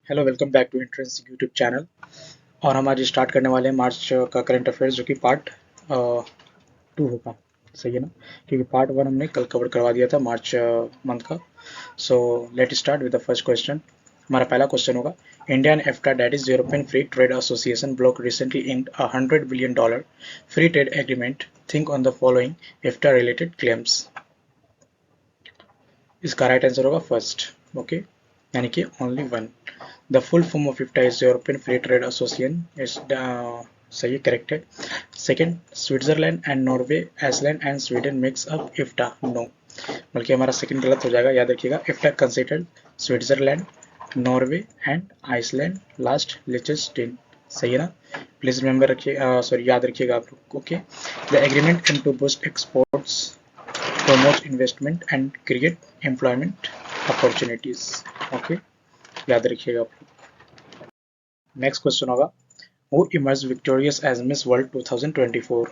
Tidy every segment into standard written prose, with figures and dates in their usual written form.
Hello welcome back to entrance YouTube channel. और हम आज स्टार्ट करने वाले हैं मार्च का करंट अफेयर्स जो कि पार्ट 2 होगा। सही है ना, क्योंकि पार्ट 1 हमने कल कवर करवा दिया था मार्च मंथ का। So let start with the first question. हमारा पहला क्वेश्चन होगा, India and EFTA that is European Free Trade Association block recently inked $100 billion free trade agreement. Think on the following EFTA related claims. इसका right answer होगा first. Okay, यानी कि only one. The full form of EFTA is European Free Trade Association is सही है, correct है। Second, Switzerland and Norway, Iceland and Sweden makes up EFTA. No, बल्कि हमारा second गलत हो जाएगा। याद रखिएगा, EFTA considered Switzerland, Norway and Iceland last Liechtenstein. सही है ना, प्लीज रिमेंबर रखिए, सॉरी याद रखिएगा आप लोग। Okay, the agreement aim to boost exports, promotes investment and create employment opportunities। Okay, याद रखिएगा आप लोग। नेक्स्ट क्वेश्चन होगा, who emerge victorious as Miss World 2024।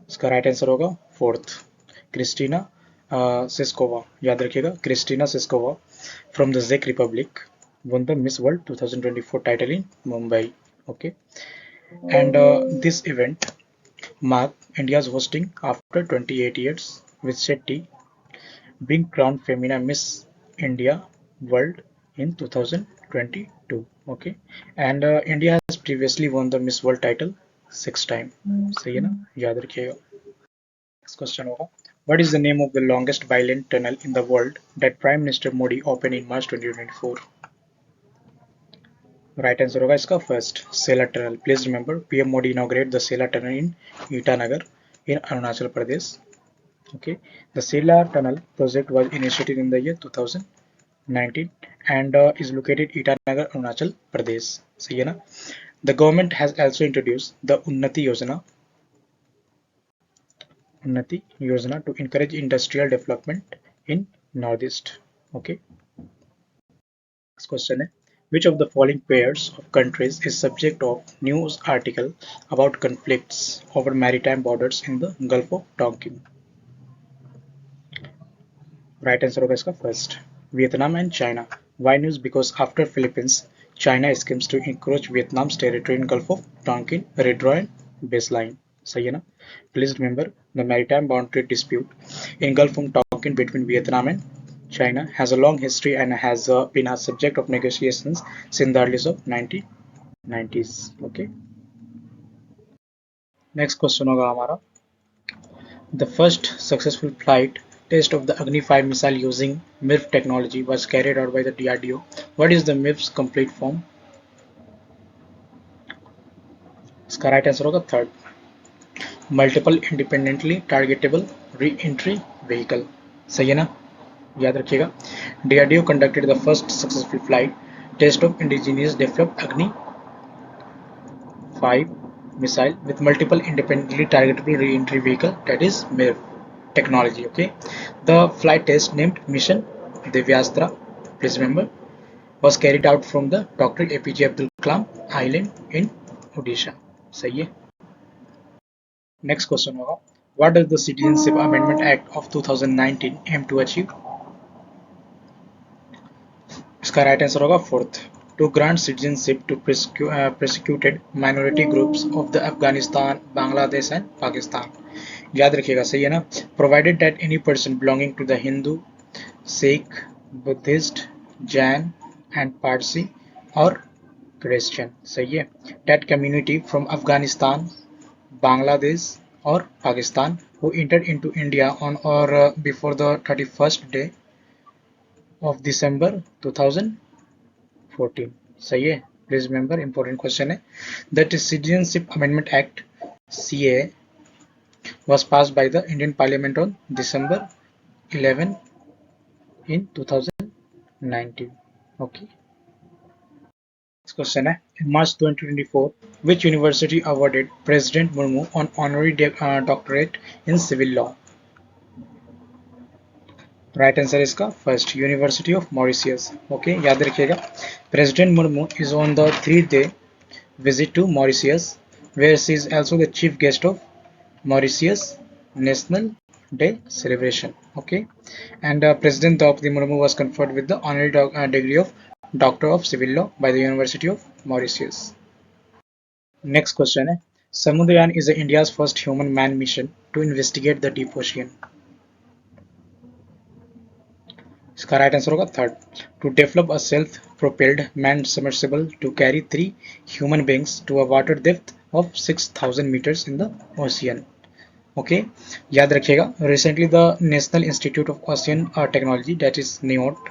इसका राइट आंसर होगा फोर्थ, क्रिस्टीना सिस्कोवा। याद रखिएगा, क्रिस्टीना सिस्कोवा फ्रॉम द जेक Republic won the Miss World 2024 title in Mumbai। Okay, and this event marked India's hosting after 28 years, with Shetty being crowned Femina Miss India World in 2022। Okay, and India has previously won the Miss World title 6 times। सही है ना, याद रखिएगा। Next question होगा, what is the name of the longest violent tunnel in the world that Prime Minister Modi opened in March 2024। Right answer होगा इसका first, Sela tunnel. Please remember, PM Modi inaugurate the Sela tunnel in Itanagar in Arunachal Pradesh। Okay, the Sela Tunnel project was initiated in the year 2019 and is located Itanagar, Arunachal Pradesh। सही है ना। The government has also introduced the Unnati Yojana to encourage industrial development in Northeast। Okay, next question है, which of the following pairs of countries is subject of news article about conflicts over maritime borders in the Gulf of Tonkin। Right answer होगा इसका first, Vietnam and China. Why news, because after Philippines China schemes to encroach Vietnam's territory in Gulf of Tonkin redraw and baseline. सही है ना, please remember, the maritime boundary dispute in Gulf of Tonkin between Vietnam and China has a long history and has been a subject of negotiations since the early of 1990s। Okay, next question होगा हमारा, the first successful flight test of the Agni 5 missile using MIRV technology was carried out by the DRDO। What is the MIRV's complete form? इसका right answer होगा third, multiple independently targetable re entry vehicle. सही है ना, याद रखिएगा। DRDO conducted the first successful flight test of indigenous developed Agni 5 missile with multiple independently targetable re-entry vehicle, that is MIRV technology। Okay, the flight test named Mission Divyastra, please remember, was carried out from the Dr. APJ Abdul Kalam Island in Odisha। सही है। Next question होगा, what does the Citizenship Amendment Act of 2019 aim to achieve। इसका right answer होगा fourth, to grant citizenship to persecuted minority groups of the Afghanistan, Bangladesh and Pakistan। याद रखिएगा, सही है ना, provided that any person belonging to the Hindu, Sikh, Buddhist, Jain and Parsi or Christian, सही है, that community from Afghanistan, Bangladesh or Pakistan who entered into India on or before the 31st day of December 2014। सही है, please remember, important question है। That citizenship amendment act CAA was passed by the Indian Parliament on December 11 in 2019। Okay, next question है, in March 2024 which university awarded President Murmu on honorary doctorate in civil law। Right answer इसका first, University of Mauritius. Okay, याद रखिएगा, president Murmu is on the 3-day visit to Mauritius, where she is also the chief guest of Mauritius National Day celebration। Okay, and President Draupadi Murmu was conferred with the honorary degree of doctor of civil law by the University of Mauritius. Next question है, Samudrayaan is India's first human man mission to investigate the deep ocean. इसका right answer होगा third, to develop a self propelled man submersible to carry 3 human beings to a water depth of 6000 metres in the ocean. Okay, याद रखिएगा, recently the National Institute of Ocean Technology that is NIOT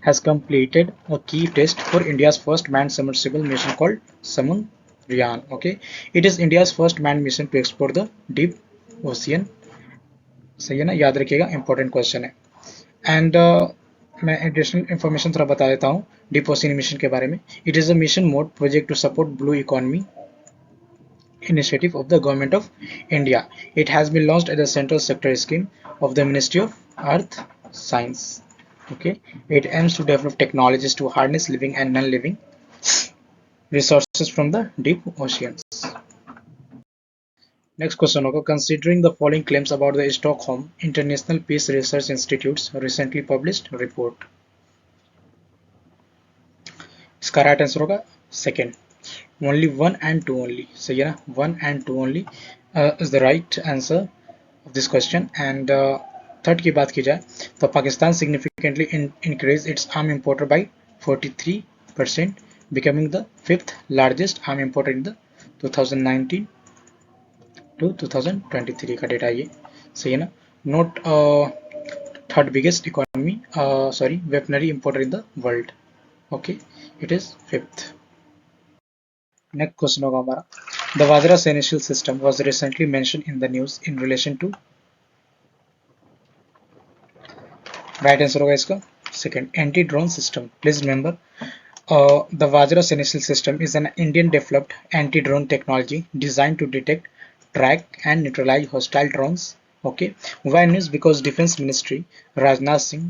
has completed a key test for India's first manned submersible mission called Samundrayan. Okay, it is India's first manned mission to explore the deep ocean. सही है ना, याद रखिएगा, important question है। And मैं additional information थोड़ा बता देता हूँ डीप ओशियन मिशन के बारे में। It is a mission mode project to support blue economy initiative of the government of India. It has been launched as a central sector scheme of the Ministry of Earth Science. Okay, it aims to develop technologies to harness living and non-living resources from the deep oceans. Next question होगा, considering the following claims about the Stockholm International Peace Research Institute's recently published report. इसका right answer होगा second, only one and two only. सही है ना, one and two only is the right answer of this question. And third की बात की जाए तो Pakistan significantly increase its arm importer by 43%, becoming the fifth largest arm importer in the 2019 to 2023 का data ये। सही है ना, note third biggest economy sorry weaponry importer in the world. Okay, it is fifth. Next question होगा हमारा, the Vajra sentinel system was recently mention in the news in relation to. Right answer होगा इसका second, anti drone system. Please remember, the Vajra Senecal system is an Indian developed anti-drone technology designed to detect, track and neutralize hostile drones. Okay, why news? Because Defense Ministry Rajnath Singh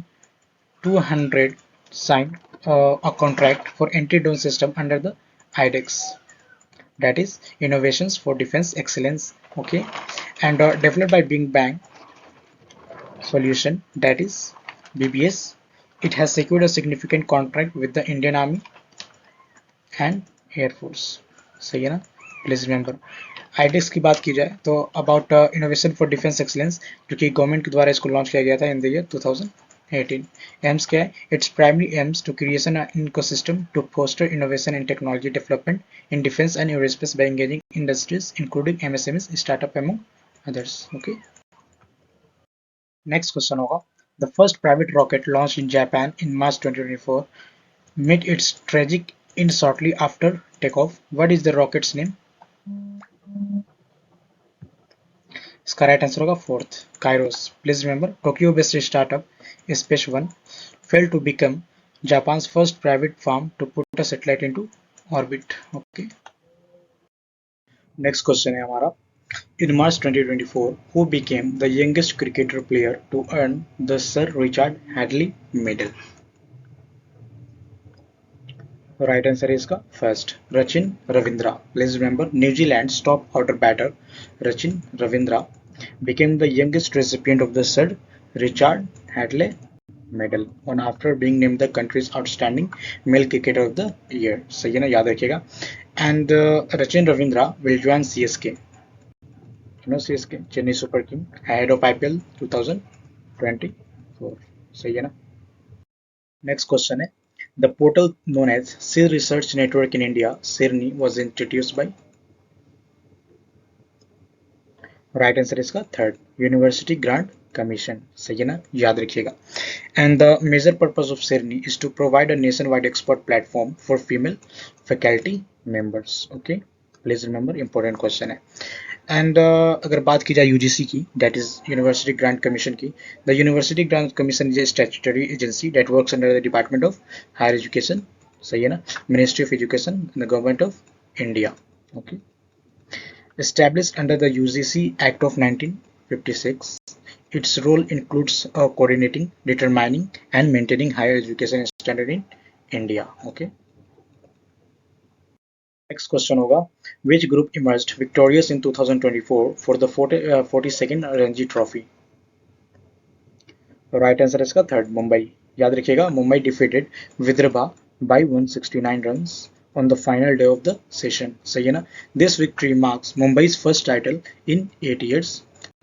200 signed a contract for anti-drone system under the IDEX, that is Innovations for Defense Excellence. Okay, and developed by Bing Bang Solution, that is BBS. It has secured a significant contract with the Indian Army and Air Force. सही है ना, please remember. IDEX की बात की जाए तो about innovation for defence excellence, जो कि गवर्नमेंट के द्वारा इसको लॉन्च किया गया था इन द ईयर 2018। एम्स क्या है, it's primary aims to creation an ecosystem to foster innovation and technology development in defence and aerospace by engaging industries including MSMEs, startup among others. Okay, next question होगा, the first private rocket launch in Japan in March 2024 met its tragic end shortly after takeoff. What is the rocket's name? इसका right answer होगा fourth, Kairos. Please remember, Tokyo based startup Space One failed to become Japan's first private firm to put a satellite into orbit. Okay. Next question है हमारा, in March 2024, who became the youngest cricketer player to earn the Sir Richard Hadley Medal? Right answer है इसका first, Rachin Ravindra. Please remember, New Zealand's top order batter Rachin Ravindra became the youngest recipient of the Sir Richard Hadley Medal on after being named the country's outstanding male cricketer of the year. सही है ना, याद रखिएगा। And Rachin Ravindra will join CSK, you know CSK, Chennai Super King, ahead of IPL 2024. सही है ना। Next question है, the portal known as SIR Research Network in India, SIRNI, was introduced by। Right answer इसका third, University Grant Commission. सही है ना, याद रखिएगा। And the major purpose of SIRNI is to provide a nationwide expert platform for female faculty members. Okay, please remember, important question है। And अगर बात की जाए यूजीसी की, that is University Grant Commission की, the University Grant Commission is a statutory agency that works under the Department of Higher Education. सही है ना, ministry of education, the government of India. Okay, established under the UGC Act of 1956. Its role includes coordinating, determining, and maintaining higher education standard in India. Okay. Next question होगा, which group emerged victorious in 2024 for the 42nd Ranji Trophy? Right answer इसका third, Mumbai. याद रखिएगा, Mumbai defeated Vidarbha by 169 runs on the final day of the session. सही है ना? This victory marks Mumbai's first title in 8 years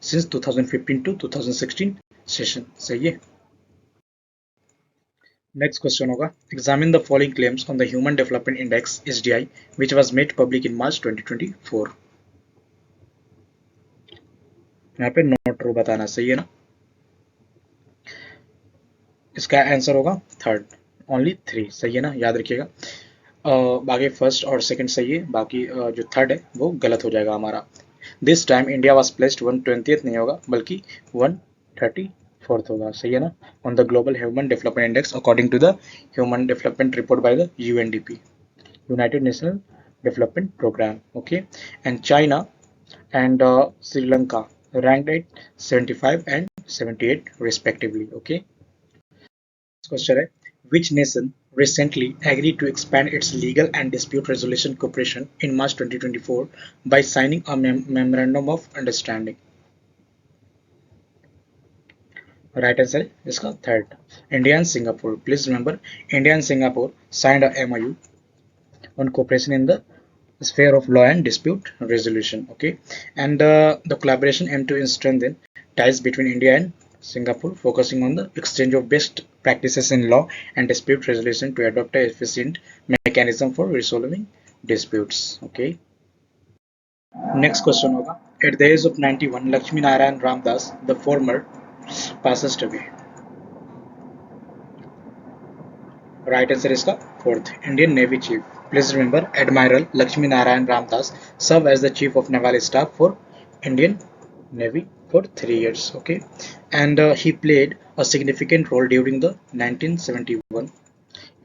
since 2015 to 2016 session. सही है? Next question होगा, examine the following claims on the Human Development Index (HDI) which was made public in March 2024. यहाँ पे note रो बताना, सही है ना? इसका आंसर होगा थर्ड, ओनली 3, सही है ना? याद रखिएगा। बाकी फर्स्ट और सेकंड सही है, बाकी जो थर्ड है वो गलत हो जाएगा हमारा। This time India was placed 120th नहीं होगा बल्कि 134th होगा, सही है ना? On the global human development index according to the human development report by the UNDP, united national development programme, okay. And China and Sri Lanka ranked at 75 and 78 respectively. Okay. Next question है, which nation recently agreed to expand its legal and dispute resolution cooperation in March 2024 by signing a memorandum of understanding? Right answer है इसका third, India and Singapore. Please remember, India and Singapore signed a MOU on cooperation in the sphere of law and dispute resolution, okay. And the collaboration aimed to strengthen ties between India and Singapore, focusing on the exchange of best practices in law and dispute resolution to adopt a efficient mechanism for resolving disputes, okay. Next question होगा, at the age of 91 Lakshmi Narayan Ramdas the former passes away. Right answer is the fourth, Indian Navy Chief. Please remember, Admiral Lakshmi Narayan Ramdas served as the Chief of Naval Staff for Indian Navy for 3 years. Okay, and he played a significant role during the 1971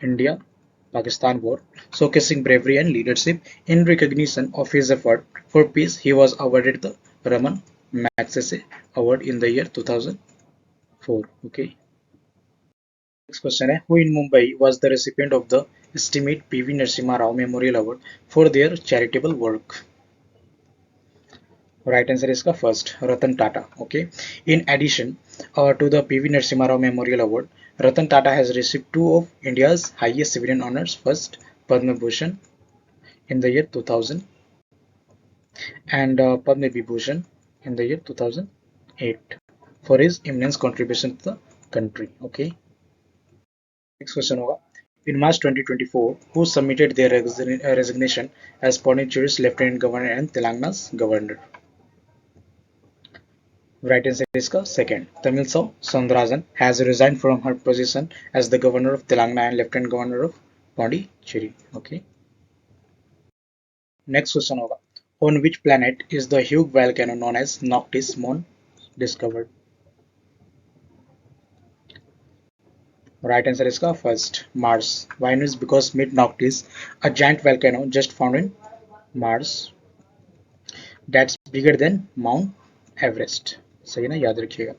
India-Pakistan War, showcasing bravery and leadership. In recognition of his effort for peace, he was awarded the Raman Magsaysay Award in the year 2004. Okay. Next question है, who in Mumbai was the recipient of the esteemed P.V. Narasimha Rao Memorial Award for their charitable work? Right answer is the first, Ratan Tata. Okay. In addition to the P.V. Narasimha Rao Memorial Award, Ratan Tata has received two of India's highest civilian honors. First, Padma Bhushan in the year 2000 and Padma Vibhushan in the year 2008 for his immense contribution to the country. Okay. Next question होगा, in March 2024 who submitted their resignation as Pondicherry's Lieutenant Governor and Telangana's Governor? Right answer is the second, Tamilisai Soundararajan has resigned from her position as the Governor of Telangana and Lieutenant Governor of Pondicherry. Okay. Next question होगा, on which planet is the huge volcano known as Noctis Moon discovered? Right answer is the first, Mars. Why not? Because Mid Noctis, a giant volcano just found in Mars that's bigger than Mount Everest. सही ना, याद रखिएगा.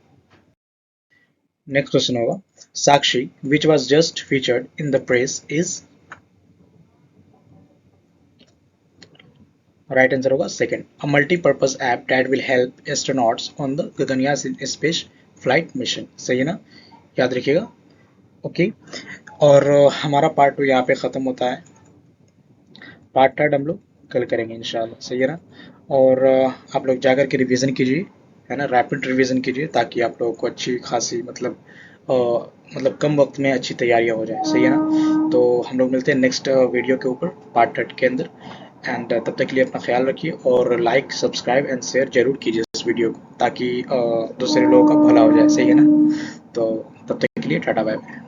Next question होगा, Sakshi, which was just featured in the press, is? Right answer होगा second, a multi-purpose app that will help astronauts on the Gaganyaan space flight mission. सही है ना, याद रखिएगा. ओके, और हमारा पार्ट 2 यहाँ पे ख़त्म होता है. पार्ट 3 हम लोग कल करेंगे इंशाल्लाह, सही है ना. और आप लोग जाकर के रिवीजन कीजिए, है ना, रैपिड रिवीजन कीजिए ताकि आप लोगों को अच्छी खासी मतलब कम वक्त में अच्छी तैयारियां हो जाए, सही है ना. तो हम लोग मिलते हैं नेक्स्ट वीडियो के ऊपर पार्ट 3 के अंदर. एंड तब तक के लिए अपना ख्याल रखिए और लाइक सब्सक्राइब एंड शेयर जरूर कीजिए इस वीडियो को ताकि दूसरे लोगों का भला हो जाए, सही है ना. तो तब तक के लिए टाटा बाय बाय.